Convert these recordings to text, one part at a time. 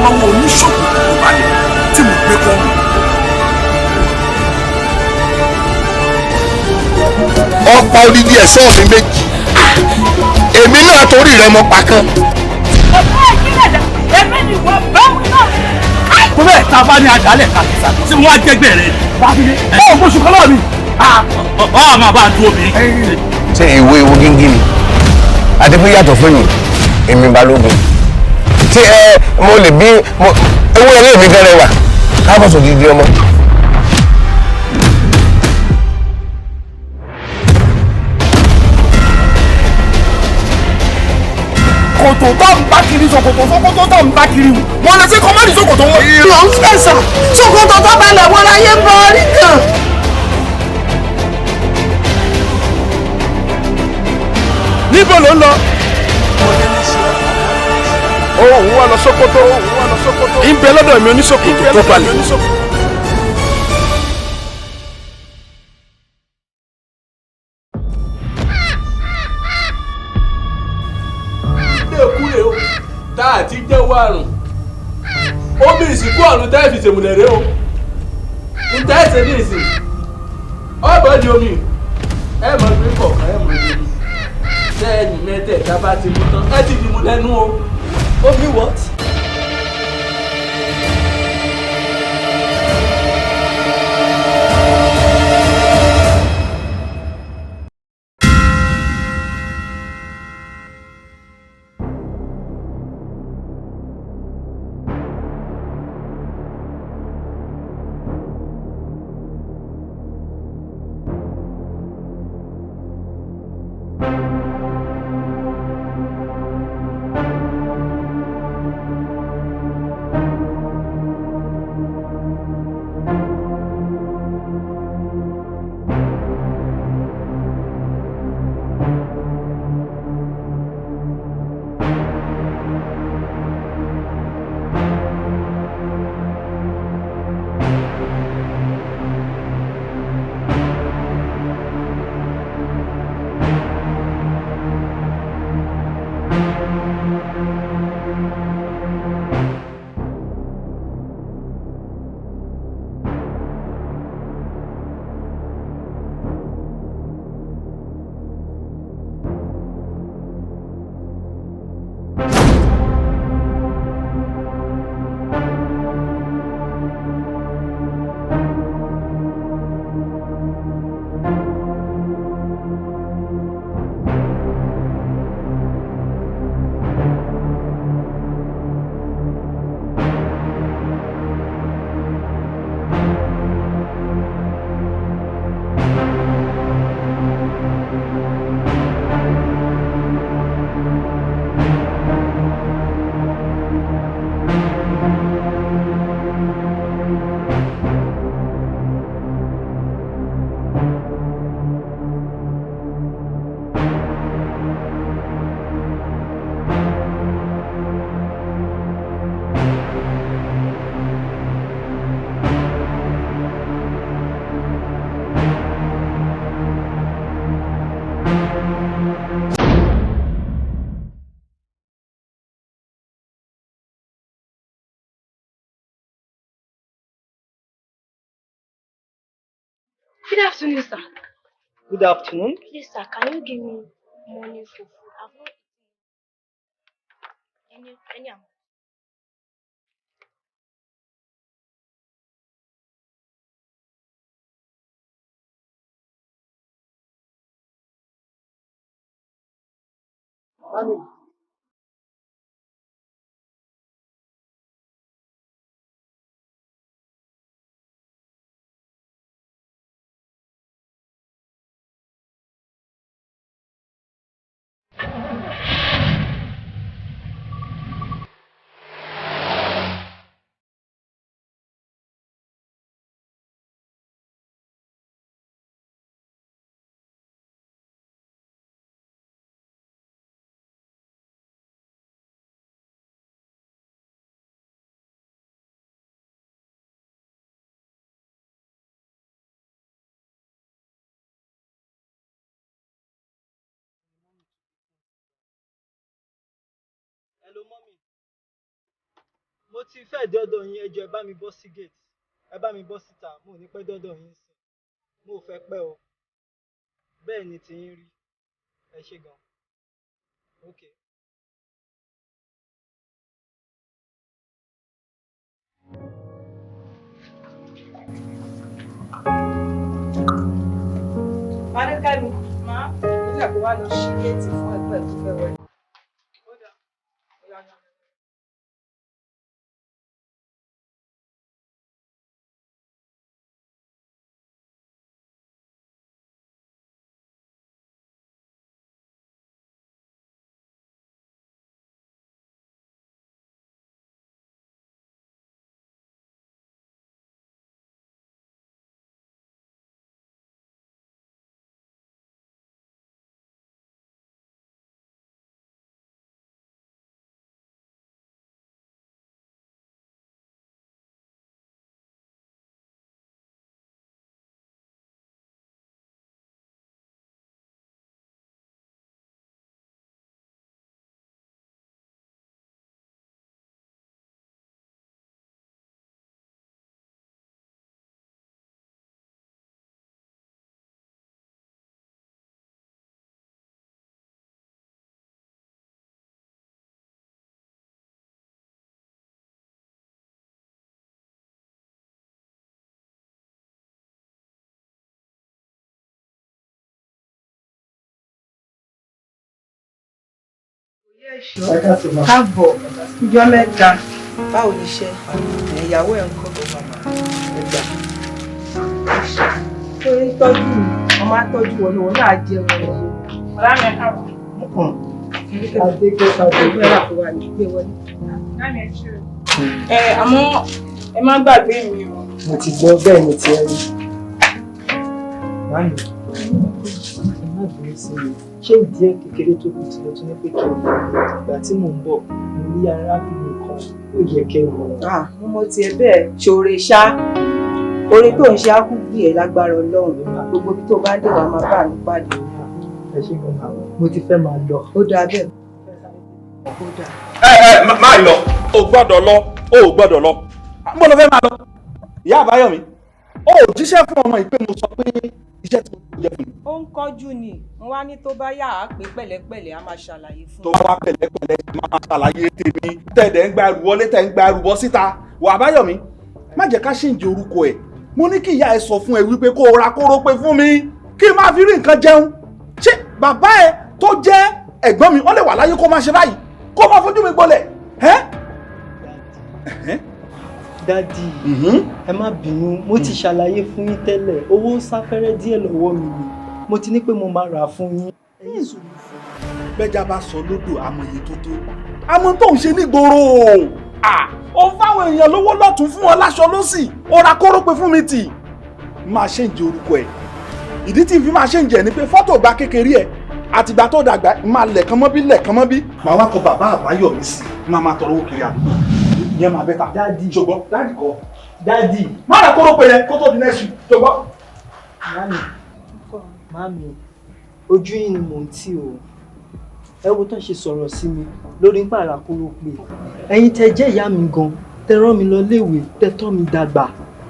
lọ́wọ́ oníṣòwò tó balẹ̀ tí mo gbé kọ́. ọ̀pá odidi ẹ̀ṣọ́ mi méjì èmi náà torí rẹ̀ mọ́ pa kan. ọ̀pá ìkílẹ̀ dà èmi ni wọ́n bá wọn náà. tó bẹ́ẹ̀ ta bá ní àdálẹ̀ kàkísà tí wọ́n á jẹ́gbẹ́ rẹ̀. bábílẹ̀ ọ̀ gbóṣù kan náà mi. ọ̀ àmọ́ bá a dúró mi. ṣé ìwé ewu gíngín ni àti pé yàtọ̀ fún mi èmi balógun tí mo lè bí ewu ẹlẹ́ mi gan rẹwà káàbọ̀ sọ dídí ọmọ. ṣòkòtò tó ń bá kiri ṣòkòtò tó ń bá kiri wọn lè ṣe kọ́mọ́dì ṣòkòtò wọn. ìrọ̀ ń fẹ̀sà ṣòkòtò tó balẹ̀ wọn láyé ń bọ orí kan. níbo ló ń lọ. òun wà lọ Sókótó. ń bẹ lọ́dọ̀ mi oníṣòkòtò tó balẹ̀. àti jẹ́wọ́ àrùn omi ìsìnkú ọ̀run tẹ́ fi ṣèmùlẹ̀rẹ́ o ní tẹ́sẹ̀ ní ìsìn ọ̀bọ̀ di omi ẹ mọ̀ pé kọ̀ọ̀kan ẹ mọ̀ ní omi sẹ́yìn mẹ́tẹ̀ẹ̀ta bá ti mú tán ẹ ti fi mu lẹ́nu o. omi what? Good afternoon, sir. Good afternoon. Please, sir, can you give me money for food? I've not eaten any amount. Ahmed. Hello, mommy. Mo ti fẹ́ dọ́dọ̀ yín ẹ jọ̀ọ́ ẹ bá mi bọ́ sí gate. Ẹ bá mi bọ́ síta. Mo ò ní pẹ́ dọ́dọ̀ yín sí. Mo ò fẹ́ pẹ́ o. Bẹ́ẹ̀ ni tí yín rí. Ẹ ṣé gan. Okay. Adékẹ́mi, máa nígbà tó wá lọ sí géètì fún ẹgbẹ́ tó fẹ́ wọlé. Ó dà. Káàbọ̀ ìjọ mẹ́ta báwo ni iṣẹ́ ìyàwó ẹ̀ ń kọ́ ẹgbà tó ń tọ́jú mi ọmọ atọ́jú wọn ni wọn náà jẹ wọn lọ. Ọ̀la mi káàbọ̀. Àmọ́ ẹ má gbàgbé mi o. Mo ti gbọ́ bẹ́ẹ̀ ni ti ẹ rí. Báyìí, ẹ má bẹ̀rẹ̀ sí mi. Ṣé ìdí ẹ̀ kékeré tó kù tí mo tún ní pé kí n bọ̀? Ìgbà tí mò ń bọ̀, mo rí arábìnrin kan ó yẹ kẹ́ ẹ wọ̀. Mo tiẹ̀ bẹ́ẹ̀ ṣoore ṣá oore tó ń ṣe á kú bí ẹ̀ lágbára Ọlọ́run gbogbo bí tó bá dé wàá máa bá mi pàdé. Ẹ ṣé gan-an, mo ti fẹ́ máa lọ. Ó dáa bẹ́ẹ̀. Ó dáa. Má lọ. O gbọ́dọ̀ lọ. O gbọ́dọ̀ lọ. Mo lọ fẹ́ máa lọ. Ìyá Àbáyọ̀mí. O jíṣẹ́ fún ọmọ ìpè mo sọ pé iṣẹ́ tí mo jẹ fún mi. Ó ń kọjú ni wọ́n wá ní tó bá yà á pé pẹ̀lẹ́pẹ̀lẹ́ á máa ṣàlàyé fún. Tó bá wá pẹ̀lẹ́pẹ̀lẹ́ máa ṣàlàyé tèmi tẹ̀dẹ̀ ń gba ẹrù wọlé tẹ̀ ń gba ẹrù bọ́ síta. Wà Àbáyọ̀mí má jẹ́ ká ṣèǹjẹ orúkọ ẹ̀. Mo ní kí ìyá ẹ sọ fún ẹ wípé kó o ra kóró pé fún mi kí n máa fi rí nǹkan jẹun. Ṣé bàbá ẹ tó jẹ́ ẹ̀gbọ́n mi ó lè wà láyé kó máa ṣe báyìí kó máa fojú mi gbolẹ̀? Dádì, ẹ má bínú, mo ti ṣàlàyé fún yín tẹ́lẹ̀, owó sáfẹ́rẹ́ díẹ̀ lọ́wọ́ mi ni, mo ti ní pé mo máa rà fún yín. Ẹ̀yin sùúrù fún mi. Bẹ́jà bá sọ lódò amòye tó tó. Àmọ́ tó ń ṣe nígboro. Ó fáwọn èèyàn lówó lọ́tún fún ọ láṣọ lọ́sì, ó ra kóró pé fún mi tì. Máa ṣèǹjẹ orúkọ ẹ̀. Ìdí tí n fi máa ṣèǹjẹ ni pé fọ́tò gba kékeré ẹ̀ àtìgbà tó dàgbà máa lẹ̀kan mọ́ bí. Màá wá kọ bàbá Àbáyọ̀mí sí, máa tọrọ owó kiri àdúgbò. Ìyẹn máa bẹ́ta. Dádì. Ṣùgbọ́n dádì kọ́. Dádì. Má rà kóró pé yẹn kó tó di next week. Ṣùgbọ́n. Màámi, ojú yín ni mò ń tì o. Ẹ wo tán ṣe sọ̀rọ̀ sí mi lórí ń pààrà kóró pé. Ẹ̀yin tẹ́ jẹ́ ìyá mi gan, tẹ́ rán mi lọ léèwé, tẹ́ tọ́ mi dàgbà,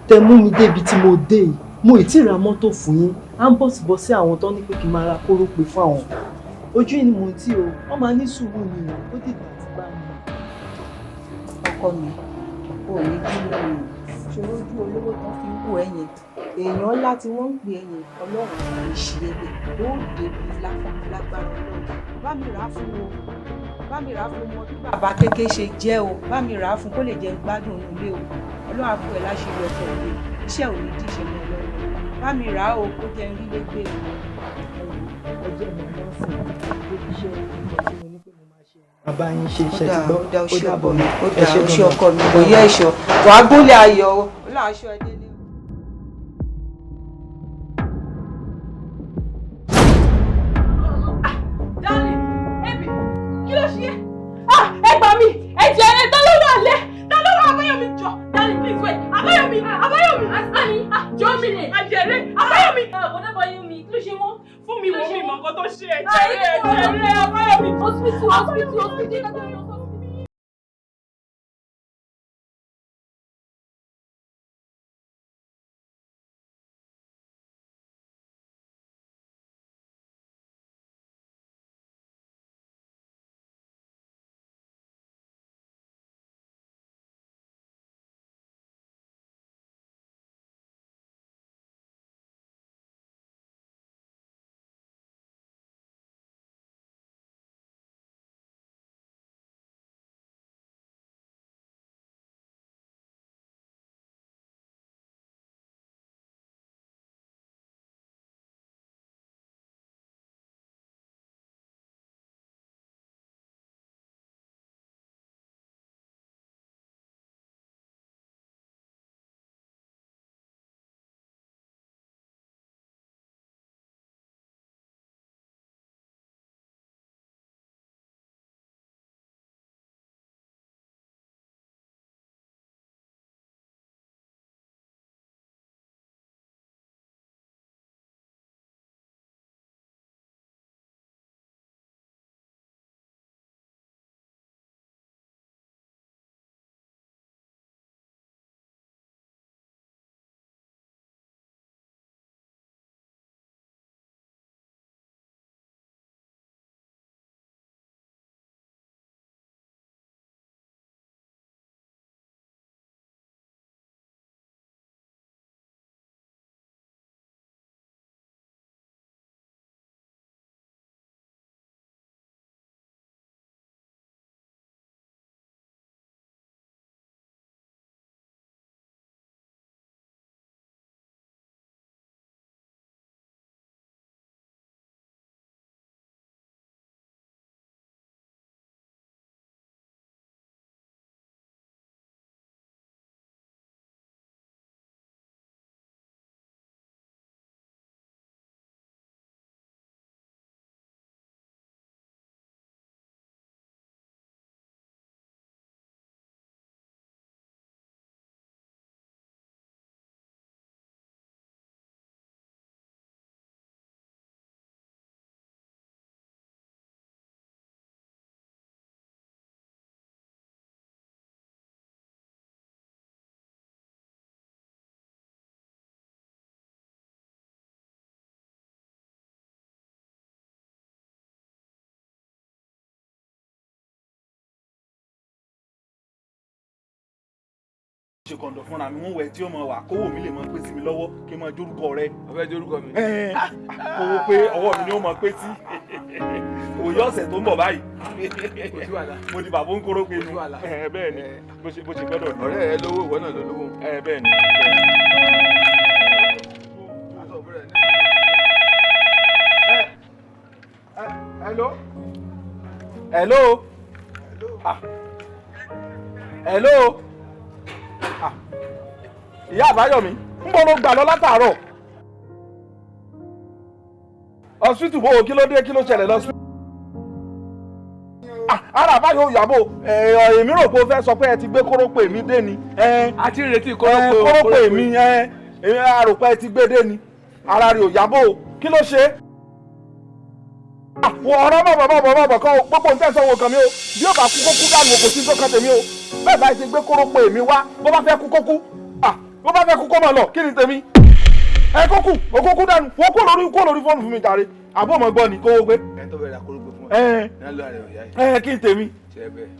tẹ́ mú mi débi tí mo dé yìí. Mo ì tí ì ra mọ́tò fún yín. À ń bọ̀ sí àwọn tán ní pé kí n máa ra kóró pé fún àwọn. Ojú yín ni mò ń tì o. Wọ́n máa ní sùúrù ni ó dìgbà tí bá mi. Ọkọ mi ò ní kí ló ń ṣòro ojú olówó tán fi ń wò ẹ̀yìn èèyàn ńlá tí wọ́n ń pè ẹ̀yìn Ọlọ́run kò ní ṣe é ló débi lágbára Ọlọ́run bá mi rà á fún o bá mi rà á fún wọn bí bàbá kékeré ṣe jẹ́ o bá mi rà á fún kó lè jẹ gbádùn ilé o Ọlọ́run àbúrò ẹ̀ láṣìírí ọkọ mi iṣẹ́ ò ní díṣẹ́ mọ́ Ọlọ́run bá mi rà á o kó jẹ rí lẹ́gbẹ̀ẹ́ Ọjọ́ mi lọ sí iṣẹ́ ìgbà tí mo ní pé mo máa ṣe. Bàbá yín ṣe iṣẹ́ ti gbọ́. Ó dá oṣù ọkọ mi ó dá oṣù ọkọ mi kò yẹ ìṣọ wàá gbólé ayọ̀ o ó láṣọ ẹ délé. Darling, baby, kí ló ṣe é? Ẹ gbà mí, ẹ jẹ́ ẹ tán ló wà lẹ́, tán ló wà Àbáyọ̀mí jọ. Darling, please wait, Àbáyọ̀mí, Annie, jọ mi lè, àjẹrẹ́, Àbáyọ̀mí. Ọ̀dọ́ bọ̀ yín mi, kí ló ṣe wọ́n? Fún mi wò mí mọ̀ nǹkan tó ṣe ẹ̀jẹ̀rẹ́ Àbáyọ̀mí. Hospital. ṣe kọ̀ǹdọ̀ fúnra mi wọ́n wẹ̀ tí ó mọ wà kówó mi lè mọ pé sí mi lọ́wọ́ kí n mọ jórúkọ rẹ. ọ̀fẹ́ jórúkọ mi. kówó pé ọwọ́ mi ni ó mọ pé sí òye ọ̀sẹ̀ tó ń bọ̀ báyìí mo di bàbá ń kóró pé nu bẹ́ẹ̀ ni bó ṣe gbọ́dọ̀ ní. ọ̀rẹ́ ẹ lówó ìwọ náà ló lówó. bẹ́ẹ̀ ni. Hello. Hello. Hello. Ìyá Àbáyọ̀mí ń bọ́ ló gbà lọ látàárọ̀. Hospital bó o kí ló dé kí ló ṣẹlẹ̀ lọ sí. Ara Àbáyọ̀ Ìyàbò èmi rò pé o fẹ́ sọ pé ẹ ti gbé kórópè mi dé ni. A ti ń retí kórópè mi èmi rò pé ẹ ti gbé dé ni. Ara rẹ̀ Ìyàbò kí ló ṣe? Ọ̀rọ̀ bọ̀ kan gbogbo ń tẹ̀sán wo kàn mí o bí ó bá kú kó kú dànù kò sí tó kan tèmi o bẹ́ẹ̀ bá ti gbé kórópè mi wá bó bá fẹ́ kú kó kú bó bá fẹ́ kú kó mọ̀ lọ kí ni tèmi ẹ kó kú òkú kú dànù wọ́n kó lórí fóònù fún mi jàre àbó ọmọ gbọ́ ni kówó gbé. ẹ tó bẹ̀rẹ̀ àkórópè fún ẹ ní àlọ́ rẹ̀ ọ̀yá yìí. Kí ni tèmi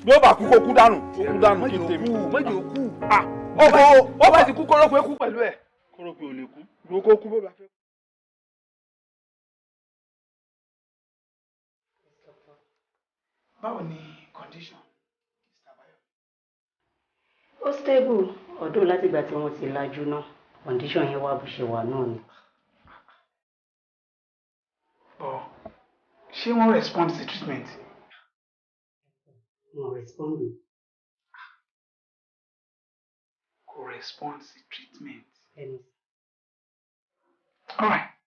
bí ó bá kú kó kú dànù kí ni tèmi. mọ́jì ó kú ó bá ti kú kórópè kú pẹ̀lú ẹ̀. kórópè ò lè kú ló kó kú bó bá fẹ́. Báwo ni condition? Ó stable ọdún látìgbà tí wọ́n ti lajú náà condition yẹn wà bó ṣe wà náà ni. Bọ̀ ṣé wọ́n respond sí treatment? Wọ́n respond. Kò respond sí treatment. Ẹni. All right.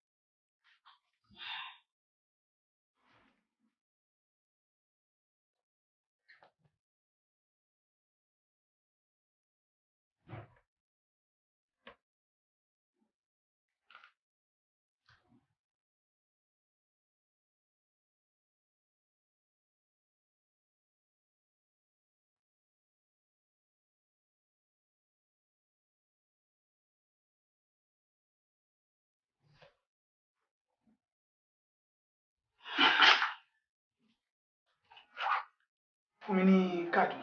Fún mi ní káàdì.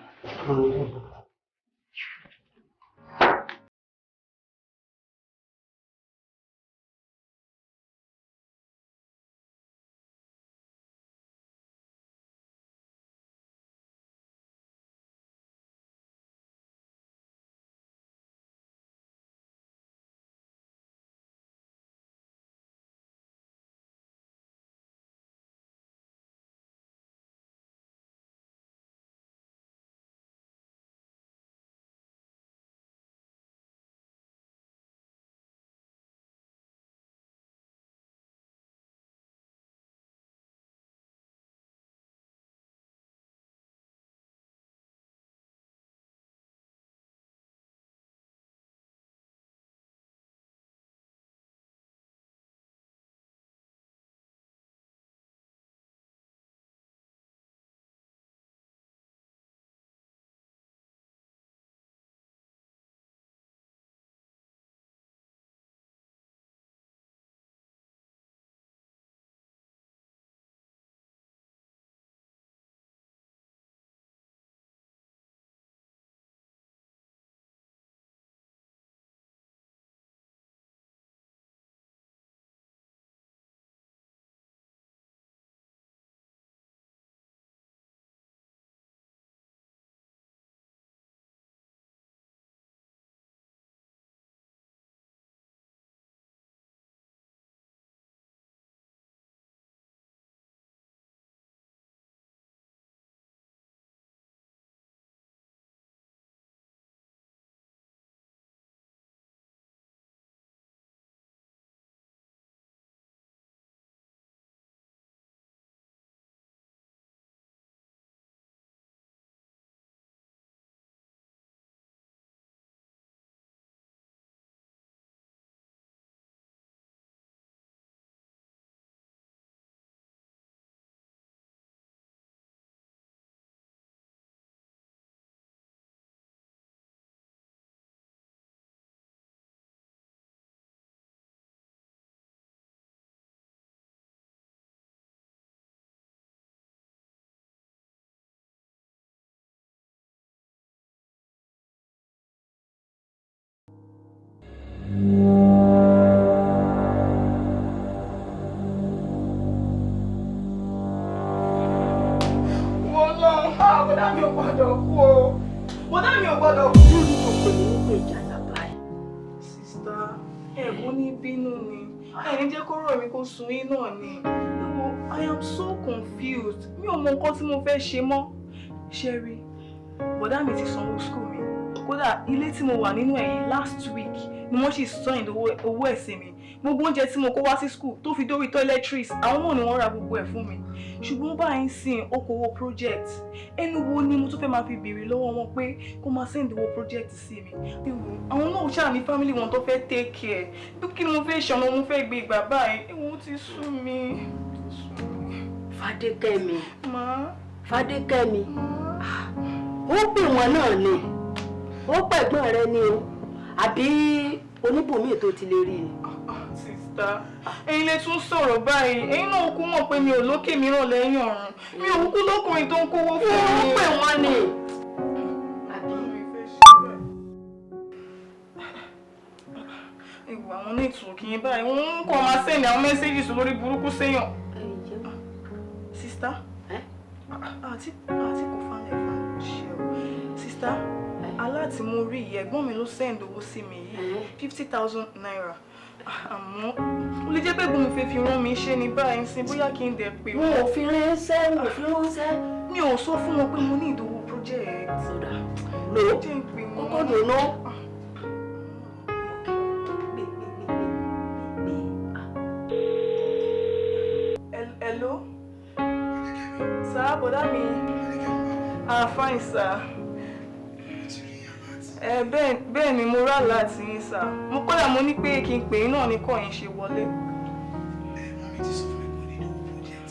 gbọ́dọ̀ kú. Sista, ẹ̀gbọ́n ní bínú ni. Ẹni jẹ́ kó rọ̀ mí kó sun yín náà ni. I am so confused. Mi ò mọ nǹkan tí mo fẹ́ ṣe mọ́. Sherry, bọ̀dá mi ti sanwó school mi. Kódà ilé tí mo wà nínú ẹ̀ yìí last week ni wọ́n sì sign owó ẹ̀sìn mi. Gbogbo oúnjẹ tí mo kó wá sí school tó fi dórí toiletries, àwọn náà ni wọ́n ra gbogbo ẹ̀ fún mi. Ṣùgbọ́n báyìí ń sìn okòwò project. Ẹnu wo ni mo tún fẹ́ máa fi béèrè lọ́wọ́ wọn pé kó máa send owó project sí mi. Àwọn náà ṣáà ní family wọn tó fẹ́ take care. Bí kí ni mo fẹ́ ṣe ọ̀nà mo fẹ́ gbé ìgbà báyìí? Ewu ti sú mi. Fadékẹ́mi. Ma. Fadékẹ́mi. Ó pè wọ́n náà ni. Ó pẹ̀gbọ́n rẹ ni o. Àbí oníbòmí tó ti lè rí ni. Sista, ẹ̀yin lè tún sọ̀rọ̀ báyìí. Ẹ̀yin náà kú mọ̀ pé mi ò lókè mìíràn lẹ́yìn ọ̀run. Mi ò kú lọ́kùnrin tó ń kówó fún mi. Ó pè wọ́n ni. Ìwà àwọn network yẹn báyìí. Wọ́n ń kọ́ máa send àwọn messages lórí burúkú séyàn. Sista, àti kò fánlẹ̀ fún ṣe o. Sista, aláàtí mo rí yìí, ẹ̀gbọ́n mi ló send owó sí mi yìí, 50,000 naira. Àmọ́ ó lè jẹ́ pé ẹ̀gbọ́n mi fẹ́ fi rán mi ṣe ní báyìí sí bóyá kí n dẹ̀ pé Wọn ò fi ránṣẹ́, wọn ò fi ránṣẹ́. Mi ò sọ fún wọn pé mo ní ìdòwò project. Sọ̀dà. Lò ó jẹ́ ìpè wọn. Kókó dùnú. Hello? Sir, bọ̀dá mi. Fine, sir. Bẹ́ẹ̀ ni mo rà láti yín, sir. Mo kọ́dà mo ní pé kí n pè é náà ní kọ́ yín ṣe wọlé. Mami ti sọ fún mi pé ó ní ìdòwò project.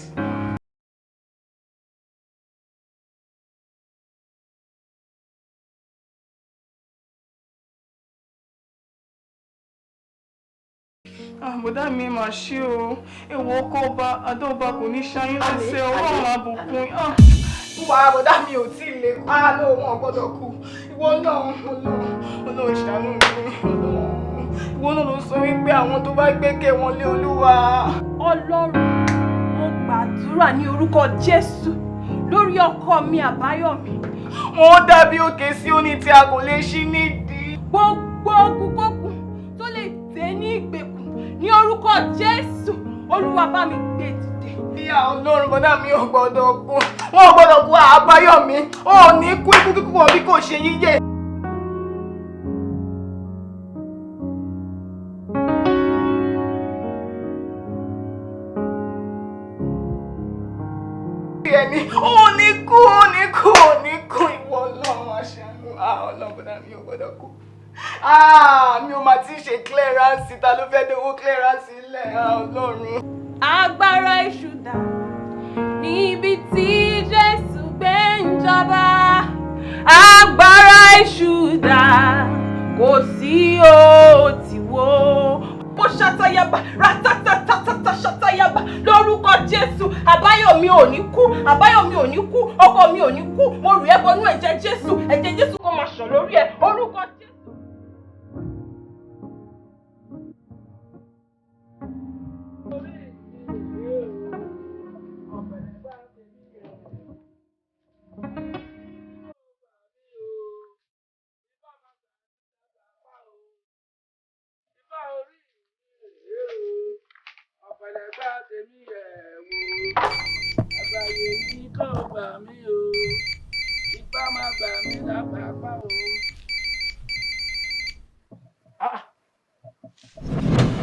Bọ̀dá mi mà ṣe o. Èwo ọkọ ọba Adóọba kò ní ṣayín lẹ́sẹ̀ ọwọ́ máa bùkún. Wà bọ̀dá mi ò tí ì lè pa lóhùn ọgbọ́dọ̀ kú. Ìwọ náà Ọlọ́run ṣàánú mi. Ìwọ náà ló sọ wípé àwọn tó bá gbẹ́kẹ̀ wọn lé Olúwa. Ọlọ́run, mo gbàdúrà ní orúkọ Jésù lórí ọkọ mi Àbáyọ̀mí. Wọ́n dàbí òkè sí òní tí a kò lè ṣí nídìí. Gbogbo ogunkógun tó lè dé ní ìgbèkùn ní orúkọ Jésù, Olúwa bá mi gbé dìde. Ìyá Ọlọ́run bọ̀dá mi ò gbọ́dọ̀ kú. Wọ́n ò gbọ́dọ̀ kú Àbáyọ̀mí. Ó ní kú ikú kíkú wọn bí kò ṣe yíyẹ. Ẹni ó ní kú ìwọ Ọlọ́run aṣàánú. Ọlọ́run bọ̀dá mi ò gbọ́dọ̀ kú. Mi ò máa ti ṣe clearance, ta ló fẹ́ dówó clearance ilẹ̀ Ọlọ́run. Agbára èṣù dà níbi tí Jésù gbé ń jọba. Agbára èṣù dà kò sí òtíwó. Mo ṣàtàyàbà rátátátátá ṣàtàyàbà lórúkọ Jésù. Àbáyọ̀mí ò ní kú, Àbáyọ̀mí ò ní kú, ọkọ mi ò ní kú. Mo rí ẹ bọnú ẹ̀jẹ̀ Jésù kó máa ṣàn lórí ẹ orúkọ Jésù.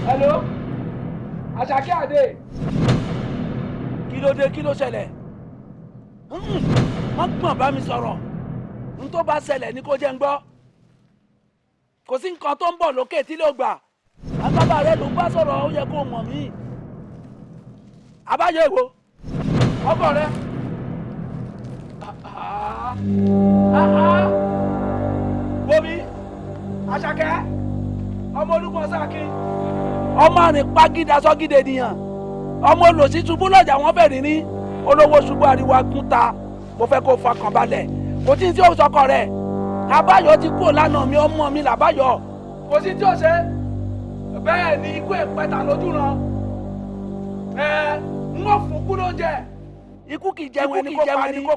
Hello? Àṣàkẹ́ Adé. Kí ló ṣẹlẹ̀? Wọ́n gbọ́n bá mi sọ̀rọ̀. N tó bá ṣẹlẹ̀ ni kò jẹ́ ń gbọ́. Kò sí nǹkan tó ń bọ̀ lókè tí ló gbà. Àbábà rẹ ló bá sọ̀rọ̀ ó yẹ kó mọ̀ mí. Àbáyọ èwo? Ọkọ rẹ. Bomi, Àṣàkẹ́, ọmọ olúmọ sáàkì. Ọmọ àrìn pagídá sọ́gídé nìyàn. Ọmọ olòṣì ṣubú lọ́jà wọ́n bẹ̀rẹ̀ ní olówó ṣubú àríwá gúnta. Mo fẹ́ kó fọkàn balẹ̀. Kò tí ń tí ó sọkọ rẹ̀. Àbáyọ ti kúrò lánàá mi, ọmọ mi làbáyọ. Kò sí tí ó ṣe. Bẹ́ẹ̀ ni ikú ìpẹta lójú ràn. N ó fún kú lóúnjẹ. Ikú kì í jẹun ẹni kó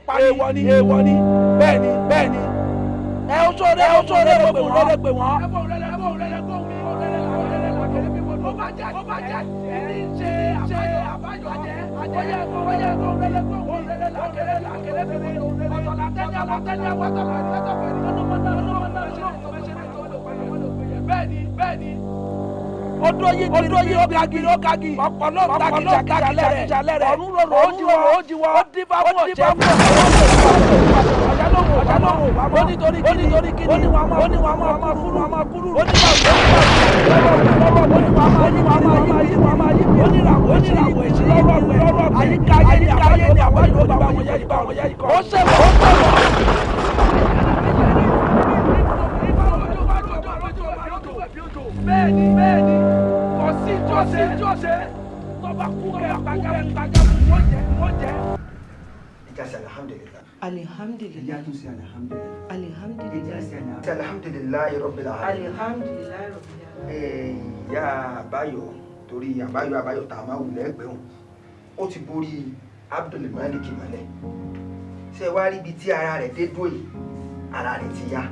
pa ni. Èèwọ̀ ni. Bẹ́ẹ̀ ni. ẹ ó sóore gbogbo rere pé wọ́n. ẹ bọ̀ rere kó mi rere làkèrè bí wọ́n. ó bá jẹ́ ní ṣe àbáyọ jẹ́ oyè kó rere kó rere làkèrè bí wọ́n. ọ̀tọ̀ làtẹ́jà bẹ́ẹ̀ni. Odò yìí ó kagi ọpọlọ takìjà lẹrẹ ọ̀run rọrọ ó jíwọ́ ó dífá fún ọ̀jẹ̀ ọ̀jálówó ó nítorí kíni ó ní wàá máa kúrú ó ní wàá yí ó níràwọ̀ èsì lọ́rọ̀ àyíká ayé ni àbáyọ bá wọn yẹ ikọ̀ ó sẹ́wọ̀ bẹ́ẹ̀ni kò sí jọ́sẹ̀ tọ́ba kú kẹ́ gbàgàmù wọ́n jẹ́. ìjà sí alhamdulilah. alihamdulilayi. ìjà tún sí alhamdulilah. alihamdulilayi. ìjà sí alhamdulilayi rabbil alamin. alihamdulilayi rabbil alamin. ìyá àbáyọ torí àbáyọ tá a máa wù lẹ́gbẹ̀ẹ́ ó ti borí Abdulmalik mọ́lẹ̀ ṣé wàá rí ibi tí ara rẹ̀ dé dúró yìí ara rẹ̀ ti yá.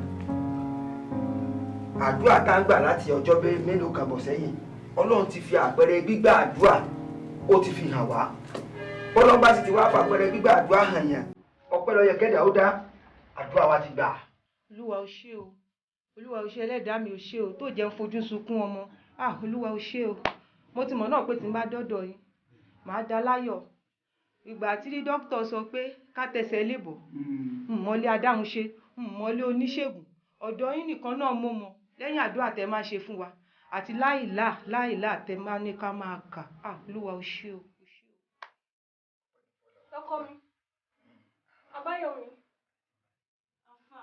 àdúrà tá ń gbà láti ọjọ́ mélòó kan bọ̀ sẹ́yìn Ọlọ́run ti fi àpẹẹrẹ gbígbà àdúrà ó ti fi hàn wá bọ́lọ́n bá sì ti wá fàpẹẹrẹ gbígbà àdúrà hàn yàn ọpẹ́ ló yẹ kẹ́dà ó dá àdúrà wa ti gbà. olúwa ò ṣé o olúwa ò ṣé ẹlẹ́dàá mi ò ṣé o tó jẹ́ ń fojú sunkún ọmọ olúwa ò ṣé o mo ti mọ̀ náà pé tí n bá dọ́dọ̀ yín màá dá láyọ̀ ìgbà tí dókítà sọ pé ká tẹsẹ̀ lébọ̀ mọ́lé adáhunṣe mọ́lé oníṣègùn ọ̀dọ̀ yín nìkan náà mo mọ̀ lẹ́yìn àdúrà tẹ máa ṣe fún wa àti láìlá tẹ máa ní ká máa kà olúwa ò ṣé o. Lọ́kọ mi Abáyọ̀mí àfà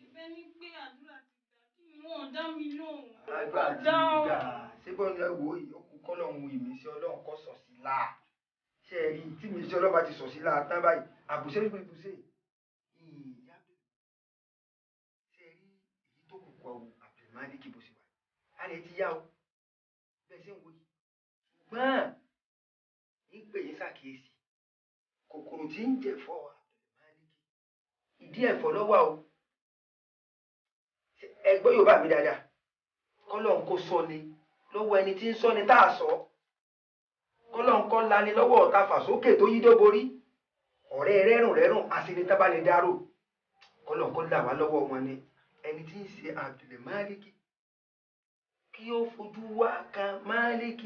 ìfẹ́ ní pé àdúrà ti gbà kí wọ́n dá mi lóhùn. àdúrà ti gbà ṣé bọ́n ní ẹ̀wọ̀ ìyókù kọ́lọ́hún ìmísí Ọlọ́run kọ́ sọ̀ sí láà ṣe é rí tí ìmísí Ọlọ́run bá ti sọ̀ sí láà tán báyìí àbùṣe ìbùṣe ìyá ṣe rí èyí tó kù kọ́ Abdulmalik bó ṣe wà á lè ti yá o bẹ́ẹ̀ ṣe ń wo yìí ṣùgbọ́n ń pè yín ṣàkíyèsí kòkòrò tí ń jẹ̀fọ́ Abdulmalik ìdí ẹ̀fọ́ lọ́wọ́ o ẹgbẹ́ Yorùbá mi dáadáa kọ́lọ́n kó sọ ni lọ́wọ́ ẹni tí ń sọ ni tá a sọ kọ́lọ́n kọ́ lani lọ́wọ́ ọ̀tá fàsókè tó yí dóborí ọ̀rẹ́ rẹ́rùn àṣírí tábà lè dárò kọ́lọ́n kọ́ là wá lọ́wọ́ wọn ni ẹni tí ń ṣe Abdulmalik kí ó fojú wá kan Malik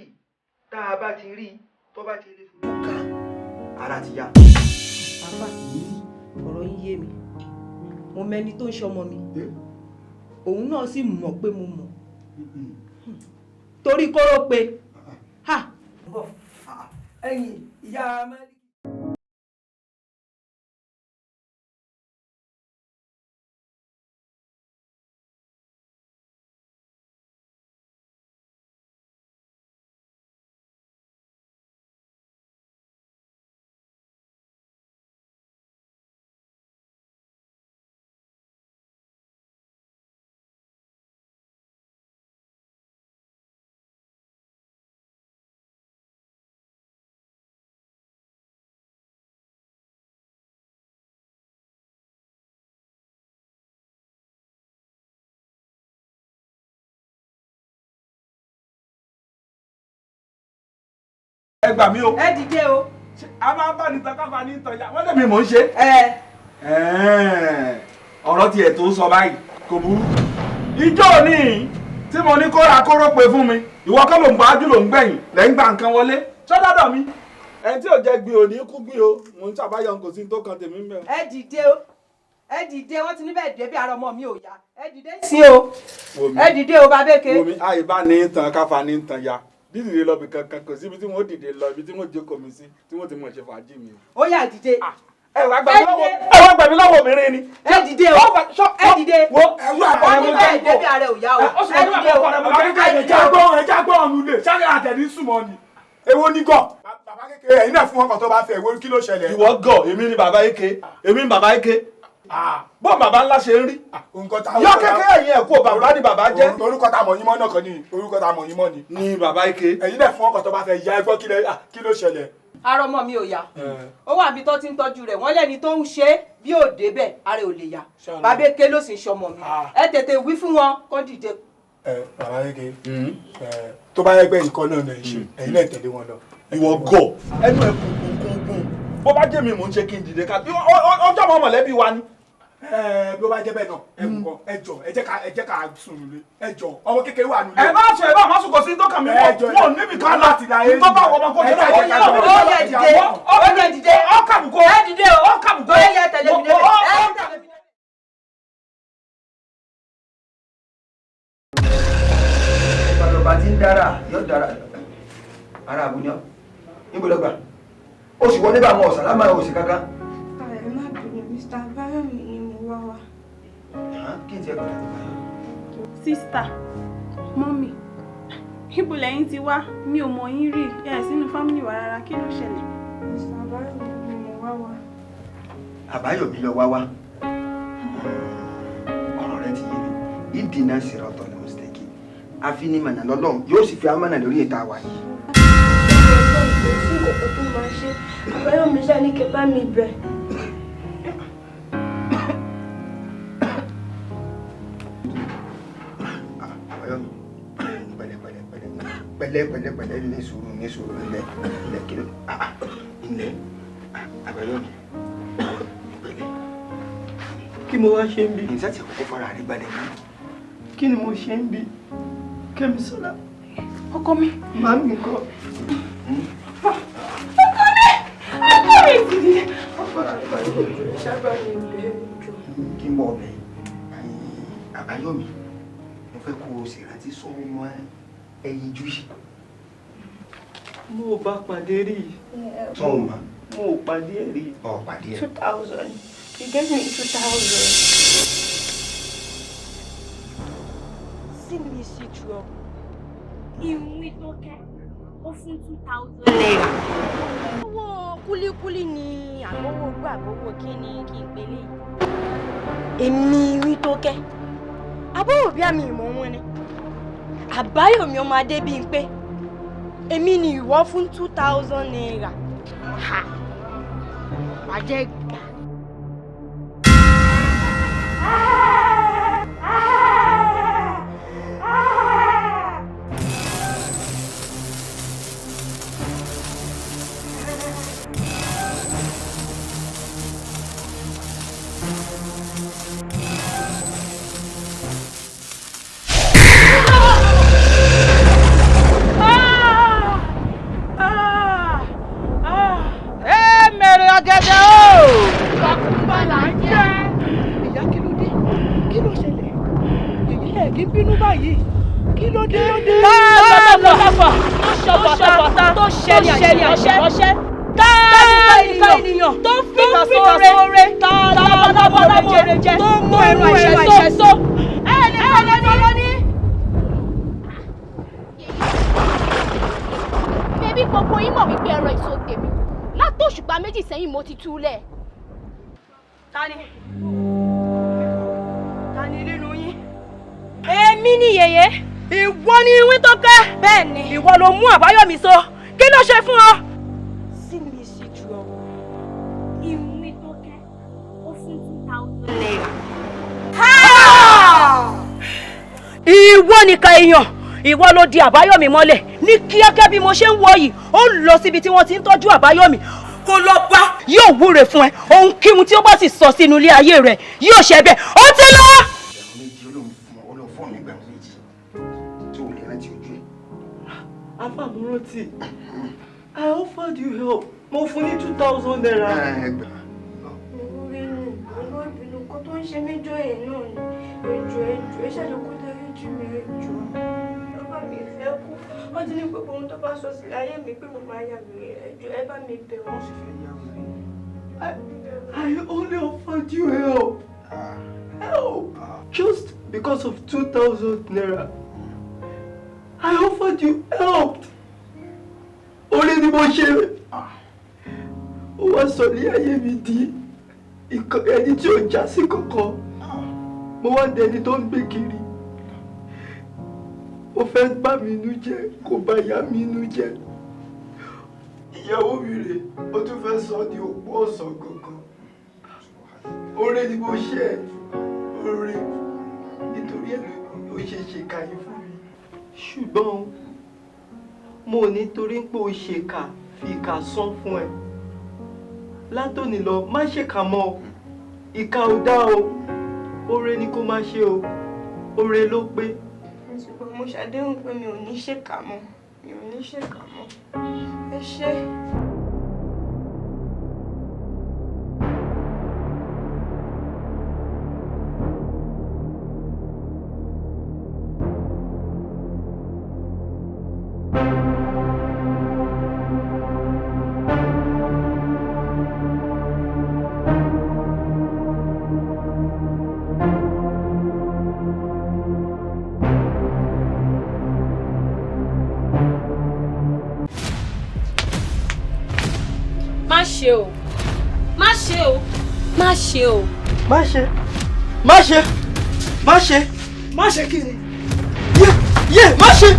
tá a bá ti rí tó bá ti lè fojú kan ara ti yá. àfà ọ̀rọ̀ yín yé mi mo mẹ́ni tó ń ṣọmọ mi òun náà sì mọ̀ pé mo mọ̀ torí kóró pé ẹ̀yin ìyá Malik. ẹ gbà mí o. ẹ dìde o. a máa bá ní takáfa ní ìtọ́jà wọ́n lèmi mò ń ṣe. ọ̀rọ̀ tiẹ̀ tó sọ báyìí kò burú. ìjọ ní tí mo ní kóra kóró pé fún mi ìwọ kọ́ ló ń gbájú ló ń gbẹ̀yìn lẹ́yìn gbà nǹkan wọlé sọ́dọ̀dọ̀ mi. ẹni tí ò jẹ́ gbé òní kú gbé o mò ń ṣàbáyọ kò sí tó kan tèmi mẹ́. ẹ dìde o ẹ dìde wọ́n ti níbẹ̀ dé bí ara ọmọ mi ò yá ẹ dìde sí o ẹ dìde o babeke. omi àyíbá ní tàn káfa ní tàn ya dídìde lọ bí kankan kò síbi tí wọn dìde lọ ibi tí wọn jókòó mi sí tí wọn ti mọ ṣe fàájì mi. ó yá dìde. ẹ wá gbà mí lọ́wọ́ obìnrin ni. ẹ dìde o ẹ dìde. wo ẹrú àpẹẹrẹ mo jẹ́ ìdè bí ara ò yá o. ẹ dìde o ẹja gbọ́ ọ̀run lè ṣáà àtẹ̀ní súnmọ́ ni. èwo ni gọ̀. bàbá kékeré ẹ̀yin náà fún wọn kan tó bá fẹ́ èwo kí ló ṣẹlẹ̀. ìwọ gọ̀ èmi ni bàbá eke èmi ni bàbá eke. bọ́n bàbá ńlá ṣe ń rí. yọ kékeré yẹn kó bàbá ni bàbá jẹ́. orúkọ tá a mọ̀ yín mọ́ náà kan ní orúkọ tá a mọ̀ yín mọ́ ni. ni bàbá ike. ẹ̀yin náà fún ọkọ̀ tó bá fẹ́ ya ẹgbọ́ kí ló ṣẹlẹ̀. ara ọmọ mi ò yá ó wà bí tó ti ń tọ́jú rẹ̀ wọ́n lẹ́ni tó ń ṣe bí ò débẹ̀ ara ò lè yá bàbá eke ló sì ń ṣọmọ mi ẹ tètè wí fún wọn kó dìde. bàbá eke tó bá yẹ pé nǹkan náà náà ṣe ẹ̀yin náà tẹ̀lé wọn lọ. ìwọ gọ ẹnu ẹ kùnkùnkùn bó bá jẹ́ mi mò ń ṣe kí n dìde ká ọjọ́ mọ́ mọ̀lẹ́bí wa ni bí ó bá jẹ́ bẹ́ẹ̀ náà ẹ jọ ẹ jẹ́ ká sùn nílé ẹ jọ ọmọ kékeré wà nílé. ẹ bá sọ ẹ bá má sùn kò sí tó kàn mí wọn níbi kan láti dà yé tó bá wọ ọmọ kó jẹ́ ká jẹ́ ká jọ. ó yẹ dìde ọ kàbùkọ ẹ dìde o ọ kàbùkọ ó yẹ tẹ̀lé mi débẹ̀ ẹ tẹ̀lé mi débẹ̀. ìbàdàn bá ti ń dára yóò dára ara àbúnyọ níbo lọ gbà ó sì wọlé bá àwọn ọ̀sán lámà òsì kankan. ẹ má bínú Mr. Abayomi ni mo wá wá. kí n tiẹ̀ kọ́ láti báyọ̀. sísítà mọ́mì ibo lẹ́yìn ti wá mi ò mọ̀ yín rí ẹ̀ sínú fámìlì wa rárá kí ló ṣẹlẹ̀. Mr. Abayomi ni mo wá wá. Àbáyọ̀mí lọ wá wá ọ̀rọ̀ rẹ ti yé mi ìdínà sírọ̀tọ̀ ní mistake àfinimọ̀nà lọ́lọ́run yóò sì fi amọ̀nà lórí ìta wa yìí. sí nǹkan tó máa ṣe Abayomi ṣáà ní kẹ́ bá mi bẹ̀. Àbáyọ̀mí pẹ̀lẹ́ ní sùúrù ilẹ̀ kí ló ilẹ̀ Àbáyọ̀mí pẹ̀lẹ́. kí mo wá ṣe ń bí. ìṣe àti àkókò fara rí balẹ̀ náà. kí ni mo ṣe ń bí. Kẹ́misọ́lá. ọkọ mi. màá mi kọ́. kí n bọ̀ ọ̀bẹ Àbáyọ̀mí mo fẹ́ kó o sì rántí sọ́wọ́ mọ́ ẹyin jù yìí. mo bá pàdé rí. sọ́wọ́ mọ́. mo ò pàdé ẹ̀ rí. ọ̀ pàdé ẹ̀. 2000. You gave me 2000. Sí mi sí jù ọ. Ìwé tó kẹ́, ó fún 2000 naira. Owó kúlíkúlí ni àgbówó gbà àgbówó kí ni kí n pélé yìí. Èmi ìwé tó kẹ́. Àbúrò bí àmì ìmọ̀ wọn ni. Àbáyọ̀mí ọmọ Adébímpé. Èmi ni ìwọ fún 2000 naira. Ha! Bàjẹ́ gbà. Mo ti túlẹ̀. Tani nínú yín? Èmi ni yèyé. Ìwọ ni ìwé tó kẹ́. Bẹ́ẹ̀ni. Ìwọ ló mú Àbáyọ̀mí so. Kí ló ṣe fún ọ? Sí mi sí jù ọ. Ìwé tó kẹ́, ó fún 2000 naira. Ìwọ nìkan èèyàn. Ìwọ ló di Àbáyọ̀mí mọ́lẹ̀. Ní kíákíá bí mo ṣe ń wọ yìí, ó lọ síbi tí wọ́n ti ń tọ́jú Àbáyọ̀mí. Kó lọ bá yóò wúre fún ẹ ohun kíhun tí ó bá sì sọ sínú ilé ayé rẹ yóò ṣe bẹ́ẹ̀ ó ti lọ. Afámúrántì, I offered you help. Mo fún ní 2000 naira. Orí nù, olóòbínú kó tó ń ṣe méjọ yẹn náà ni. Ẹjọ́ ẹ ṣàjọ kó dárí jù mí ẹjọ́. Bàbá mi fẹ́ kú. Wọ́n ti ní gbogbo ohun tó bá sọ sí ayé mi pé mo máa yà mí ẹjọ́ ẹ bá mi bẹ̀ wọ́n. I only offered you help. Help. Just because of 2000 naira. I offered you help. Only ni mo ṣe. Ó wá sọ ní ayé mi di ẹni tí ò já sí kankan. Mo wá dẹni tó ń gbé kiri. Ó fẹ́ bà mí inú jẹ́, kò bà ìyá mi inú jẹ́. ìyàwó mi rè ó tún fẹ́ sọ di òpó ọ̀sán gangan. Oore ni mo ṣe oore nítorí ẹ̀ ló ṣe ṣèkà yìí fún mi. ṣùgbọ́n mo nítorí pé o ṣèkà fi ìkà san fún ẹ látòní lọ má ṣèkà mọ́ o ìkà ò dá o oore ni kó má ṣe o oore ló pé. ṣùgbọ́n mo ṣàdéhùn pé mi ò ní ṣèkà mọ́ mi ò ní ṣèkà mọ́ ẹ ṣé. Má ṣe o. Má ṣe o. Má ṣe o. má ṣe má ṣe má ṣe má ṣe kí ni yé má ṣe.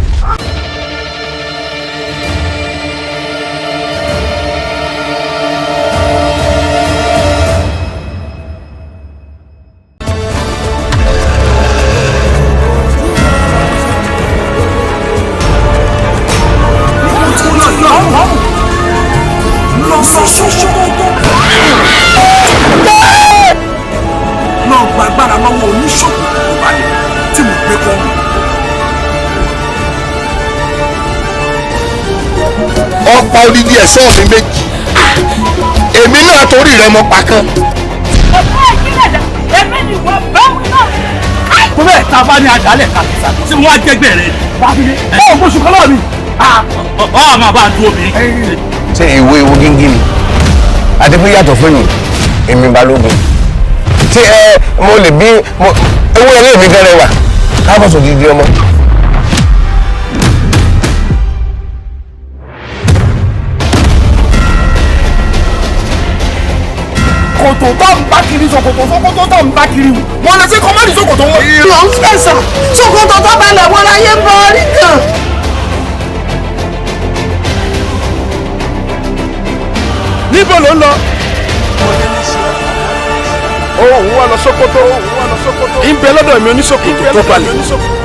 lọ gba agbára lọ́wọ́ oníṣòwò ìbàdàn tí mo gbé kọ́ mi. ọ̀pá odidi ẹ̀ṣọ́ mi méjì èmi náà torí rẹ mọ pa kan. ọ̀pá ìpínlẹ̀ dà ẹ̀mí ni wọ́n bá wí náà. tó bẹ́ẹ̀ ta bá ní àdálẹ̀ kàkísà tí wọ́n á jẹ́gbẹ́ rẹ̀ bábílé ẹ̀ oṣù kan náà ni. ọ̀ àmọ́ bá a dúró mi. ṣé ìwé ewu gíngín ni adébí yàtọ̀ fún mi èmi balógun tí mo lè bí ewu ẹlẹ́ mi gan rẹwà káàbọ̀ sọ dídí ọmọ. ṣòkòtò tó ń bá kiri ṣòkòtò tó ń bá kiri wọn lè ṣe kọ́mọ́dì ṣòkòtò wọn. ìrọ̀ ń fẹ̀sà ṣòkòtò tó balẹ̀ wọn láyé ń bọ orí kan. níbo ló ń lọ. òun wà lọ Sókótó. ń bẹ lọ́dọ̀ mi oníṣòkòtò tó balẹ̀.